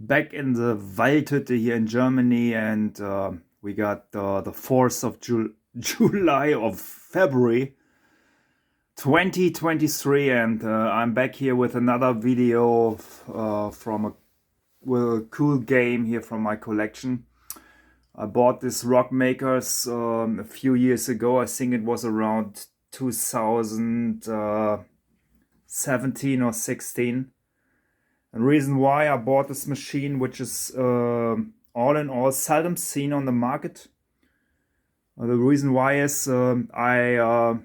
back in the Waldhütte here in Germany, and we got the 4th of July of February 2023, and I'm back here with another video with a cool game here from my collection. I bought this RockMakers a few years ago. I think it was around 2017 or 16. The reason why I bought this machine, which is all in all seldom seen on the market. The reason why is I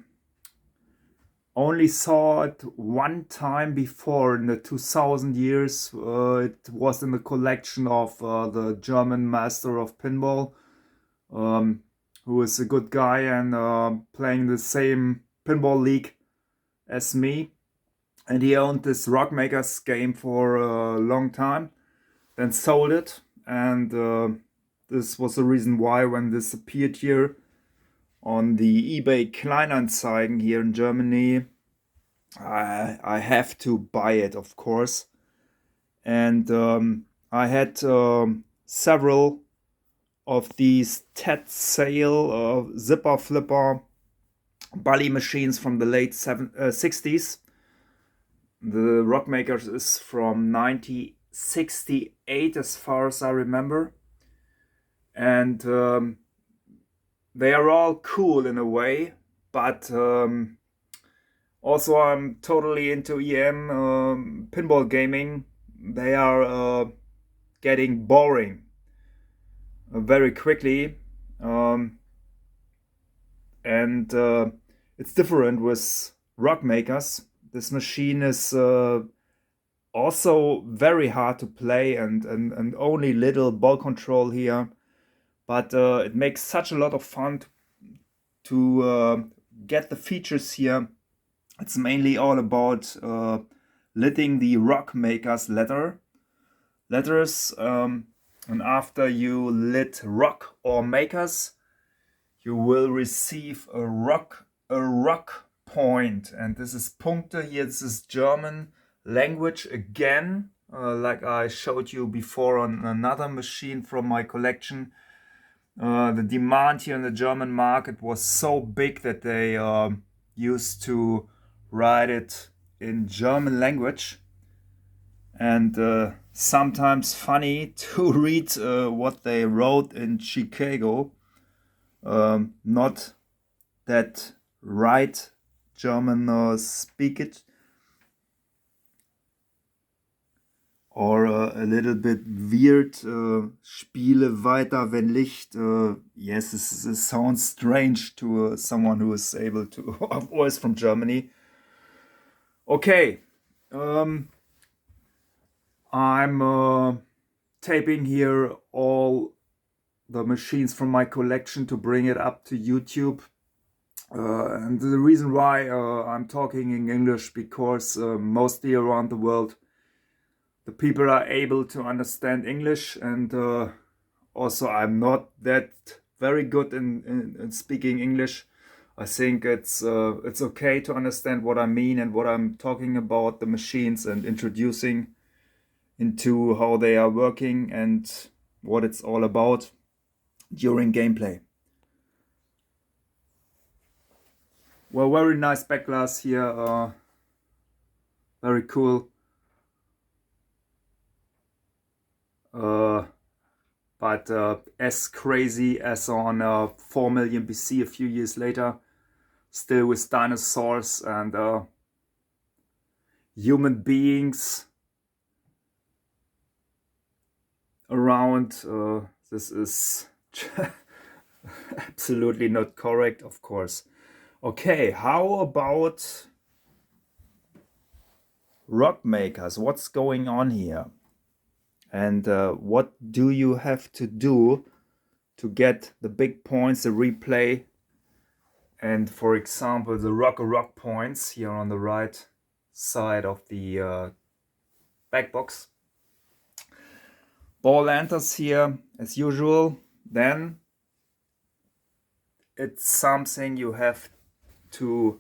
only saw it one time before in the 2000 years. It was in the collection of the German master of pinball, who is a good guy and playing the same pinball league as me. And he owned this RockMakers game for a long time, then sold it. And this was the reason why when this appeared here on the eBay Kleinanzeigen here in Germany, I have to buy it, of course. And I had several of these Ted Sale zipper flipper Bally machines from the late 60s. The RockMakers is from 1968 as far as I remember. And they are all cool in a way, but also I'm totally into EM pinball gaming. They are getting boring very quickly, and it's different with RockMakers. This machine is also very hard to play and only little ball control here, but it makes such a lot of fun to get the features here. It's mainly all about litting the RockMakers letters, and after you lit rock or makers, you will receive a rock point, and this is Punkte here. This is German language again, like I showed you before on another machine from my collection. The demand here in the German market was so big that they used to write it in German language, and sometimes funny to read what they wrote in Chicago. Not that right German speak it, or a little bit weird. Spiele weiter, wenn Licht. Yes, this sounds strange to someone who is able to, or is from Germany. Okay, I'm taping here all the machines from my collection to bring it up to YouTube. And the reason why I'm talking in English, because mostly around the world the people are able to understand English, and also I'm not that very good in speaking English. I think it's okay to understand what I mean and what I'm talking about, the machines, and introducing into how they are working and what it's all about during gameplay. Well, very nice back glass here, very cool. But as crazy as on 4 million BC a few years later, still with dinosaurs and human beings around. This is absolutely not correct, of course. Okay, how about RockMakers? What's going on here? And what do you have to do to get the big points, the replay, and for example the rock points here on the right side of the back box. Ball enters here as usual. Then it's something you have to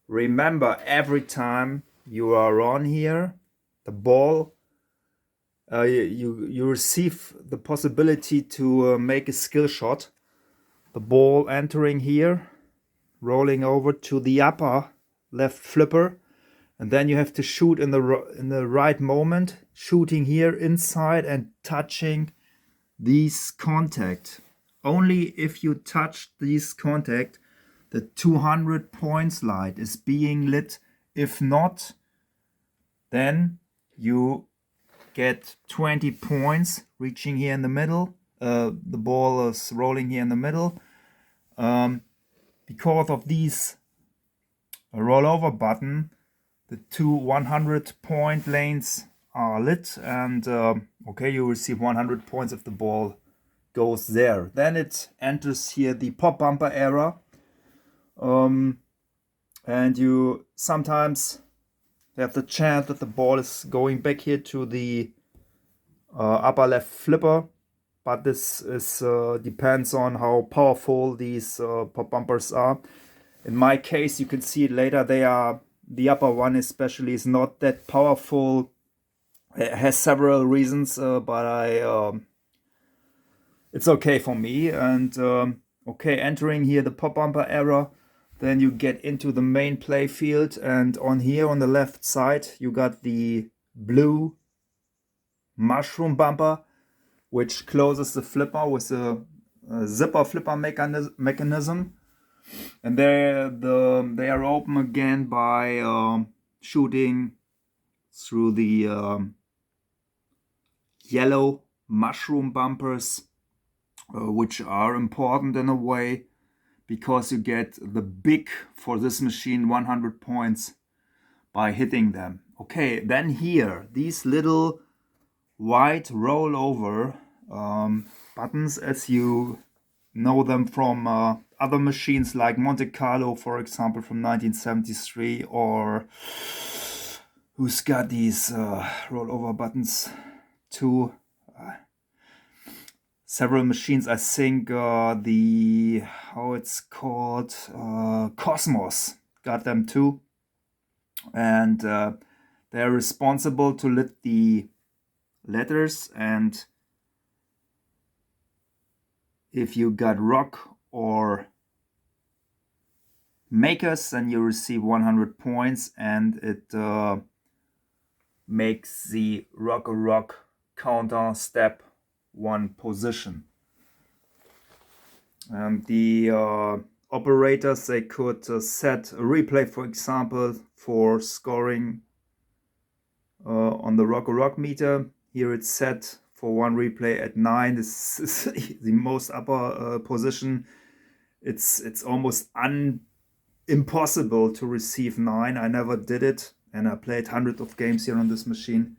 remember every time you are on here. The ball you receive the possibility to make a skill shot. The ball entering here, rolling over to the upper left flipper, and then you have to shoot in the right moment, shooting here inside and touching these contact. Only if you touch these contact, the 200 points light is being lit. If not, then you get 20 points reaching here in the middle. The ball is rolling here in the middle. Because of these rollover button, the two 100 point lanes are lit, and okay, you receive 100 points if the ball goes there. Then it enters here the pop bumper era, and you sometimes have the chance that the ball is going back here to the upper left flipper, but this is depends on how powerful these pop bumpers are. In my case, you can see it later, the upper one especially is not that powerful. It has several reasons, but it's okay for me. And okay, entering here the pop bumper era, then you get into the main play field, and on here on the left side you got the blue mushroom bumper, which closes the flipper with a zipper flipper mechanism, and they are open again by shooting through the yellow mushroom bumpers, which are important in a way because you get the big, for this machine, 100 points by hitting them. Okay, then here, these little white rollover buttons, as you know them from other machines like Monte Carlo, for example, from 1973, or who's got these rollover buttons too? Several machines, I think the, how it's called, Cosmos got them too, and they're responsible to lit the letters. And if you got Rock or Makers, then you receive 100 points, and it makes the rock counter step one position. And the operators, they could set a replay, for example, for scoring on the rock meter. Here it's set for one replay at 9. This is the most upper position. It's almost impossible to receive 9. I never did it, and I played hundreds of games here on this machine.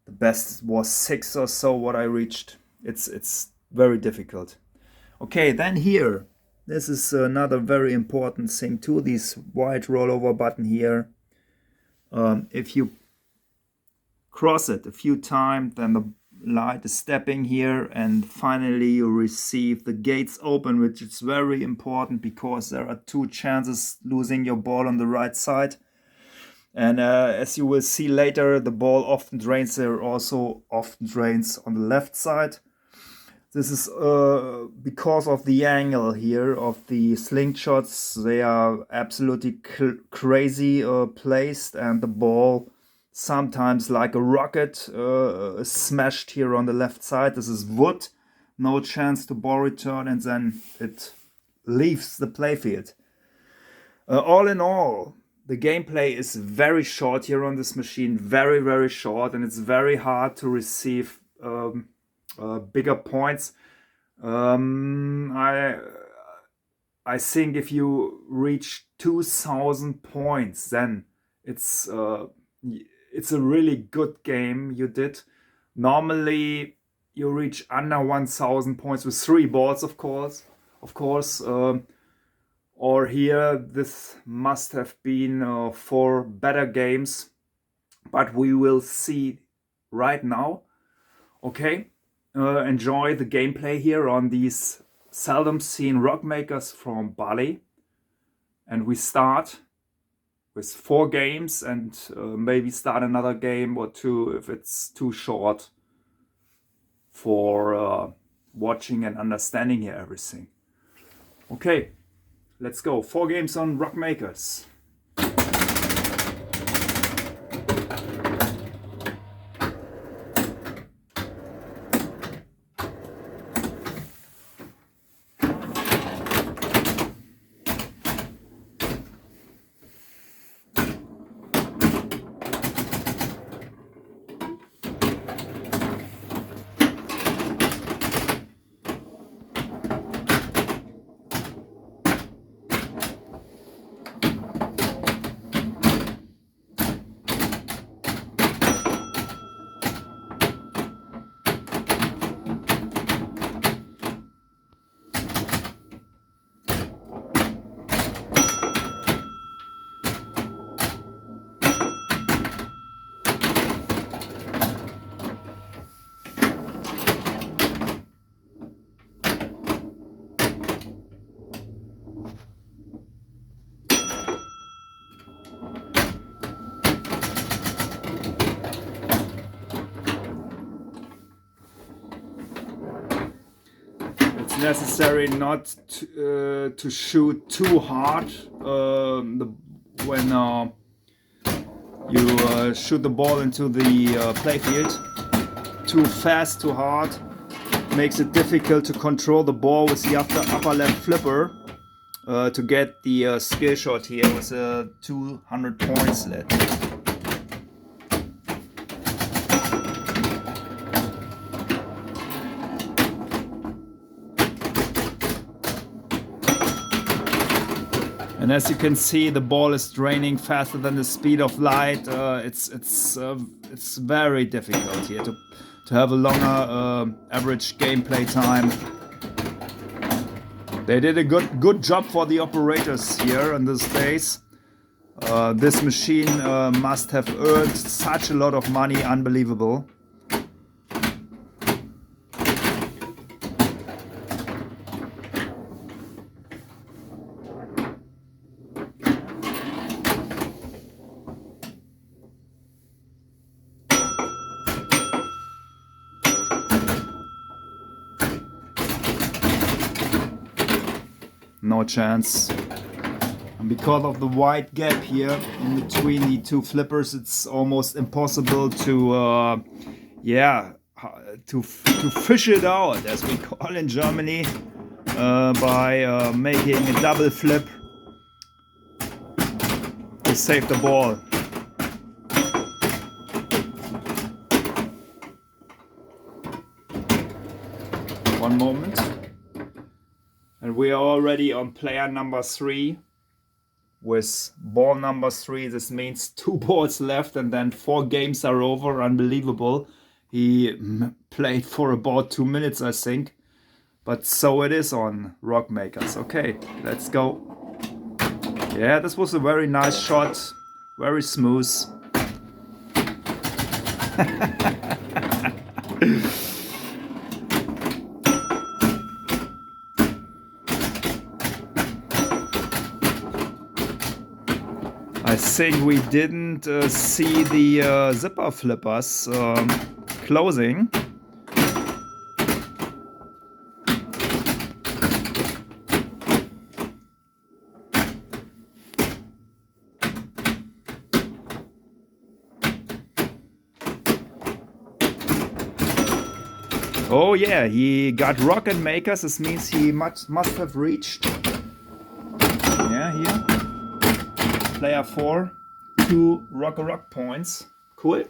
The best was 6 or so what I reached. It's very difficult. Okay, then here, this is another very important thing too, this white rollover button here. If you cross it a few times, then the light is stepping here, and finally you receive the gates open, which is very important because there are 2 chances losing your ball on the right side. And as you will see later, the ball often drains there, also often drains on the left side. This is because of the angle here of the slingshots. They are absolutely crazy placed, and the ball sometimes like a rocket is smashed here on the left side. This is wood, no chance to ball return, and then it leaves the playfield. All in all, the gameplay is very short here on this machine, very, very short, and it's very hard to receive bigger points. I think if you reach 2,000 points, then it's a really good game you did. Normally you reach under 1,000 points with 3 balls, of course. Or here, this must have been 4 better games, but we will see right now. Okay, enjoy the gameplay here on these seldom seen RockMakers from Bally. And we start with 4 games and maybe start another game or 2 if it's too short for watching and understanding here everything. Okay, let's go. 4 games on RockMakers. Necessary not to shoot too hard when you shoot the ball into the playfield. Too fast, too hard makes it difficult to control the ball with the upper left flipper to get the skill shot here with a 200 points sled. And as you can see, the ball is draining faster than the speed of light. It's very difficult here to have a longer average gameplay time. They did a good job for the operators here in this days. This machine must have earned such a lot of money, unbelievable. No chance. And because of the wide gap here in between the 2 flippers, it's almost impossible to to fish it out, as we call in Germany, by making a double flip to save the ball. One moment. And we are already on player number 3 with ball number 3. This means 2 balls left and then 4 games are over. Unbelievable. He played for about 2 minutes, I think. But so it is on RockMakers. Okay, let's go. Yeah, this was a very nice shot. Very smooth. I think we didn't see the zipper flippers closing. Oh yeah, he got RockMakers. This means he must have reached. Yeah, here. Player 4, 2 rock points. Cool.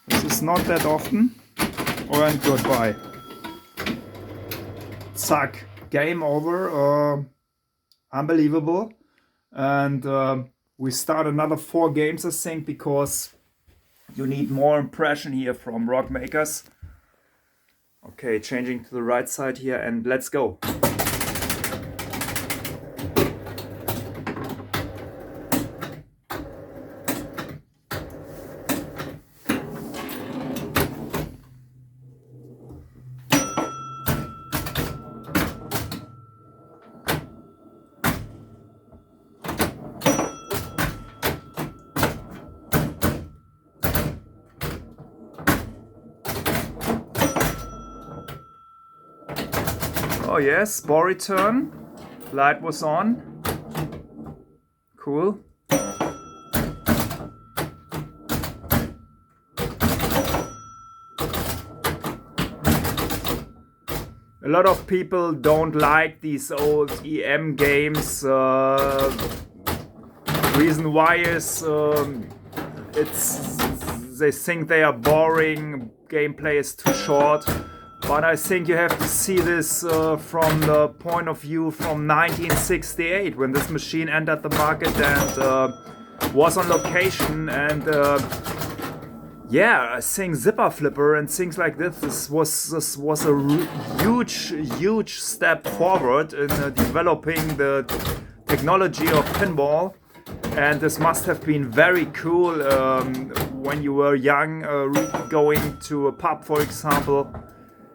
This is not that often. And goodbye. Zack. Game over. Unbelievable. And we start another 4 games, I think, because you need more impression here from RockMakers. Okay, changing to the right side here, and let's go. Oh yes, ball return. Light was on. Cool. A lot of people don't like these old EM games. Reason why is they think they are boring. Gameplay is too short. But I think you have to see this from the point of view from 1968, when this machine entered the market and was on location. And yeah, I think zipper flipper and things like this. This was a huge step forward in developing the technology of pinball. And this must have been very cool when you were young, going to a pub, for example,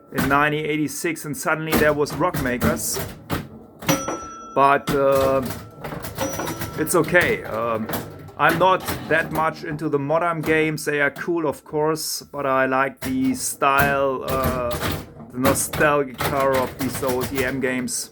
in 1986, and suddenly there was RockMakers. But it's okay. I'm not that much into the modern games. They are cool, of course, but I like the style, the nostalgic power of these old EM games.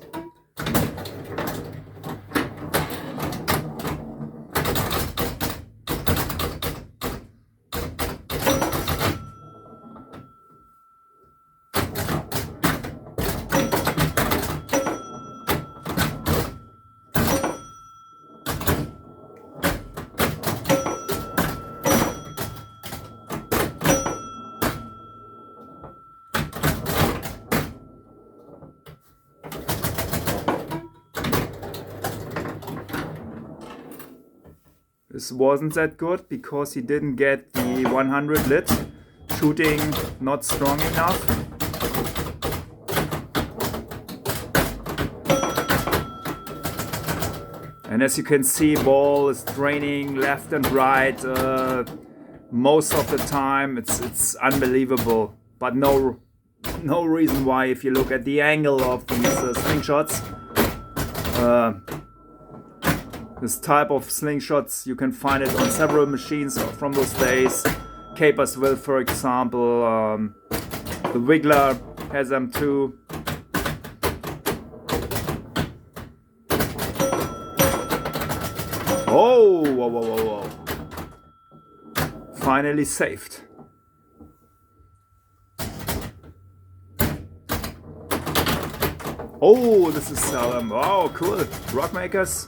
This wasn't that good because he didn't get the 100 lit. Shooting not strong enough. And as you can see, ball is draining left and right. Most of the time it's unbelievable. But no reason why, if you look at the angle of these slingshots. This type of slingshots, you can find it on several machines from those days. Capersville, for example. The Wiggler has them too. Oh, whoa. Finally saved. Oh, this is seldom. Oh, cool. RockMakers.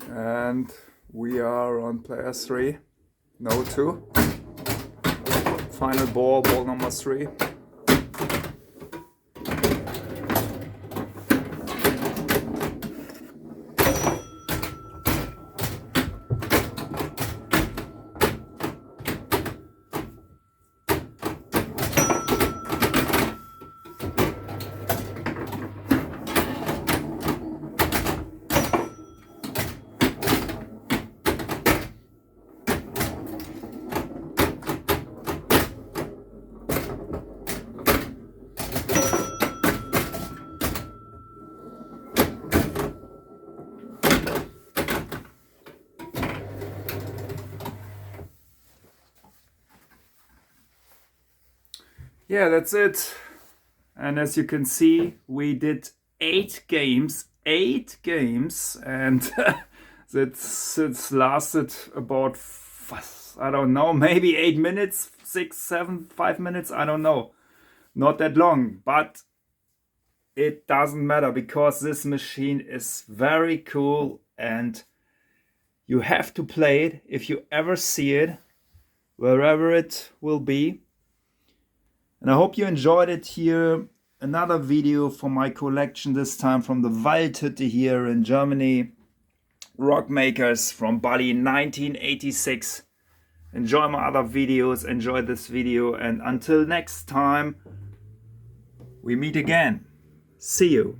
And we are on player 3, no 2. Final ball number 3. Yeah, that's it. And as you can see, we did 8 games, and it's lasted about, I don't know, maybe 8 minutes, 6, 7, 5 minutes, I don't know. Not that long, but it doesn't matter because this machine is very cool and you have to play it if you ever see it, wherever it will be. And I hope you enjoyed it here. Another video from my collection, this time from the Waldhütte here in Germany. RockMakers from Bally 1986. enjoy my other videos, enjoy this video, and until next time we meet again. See you.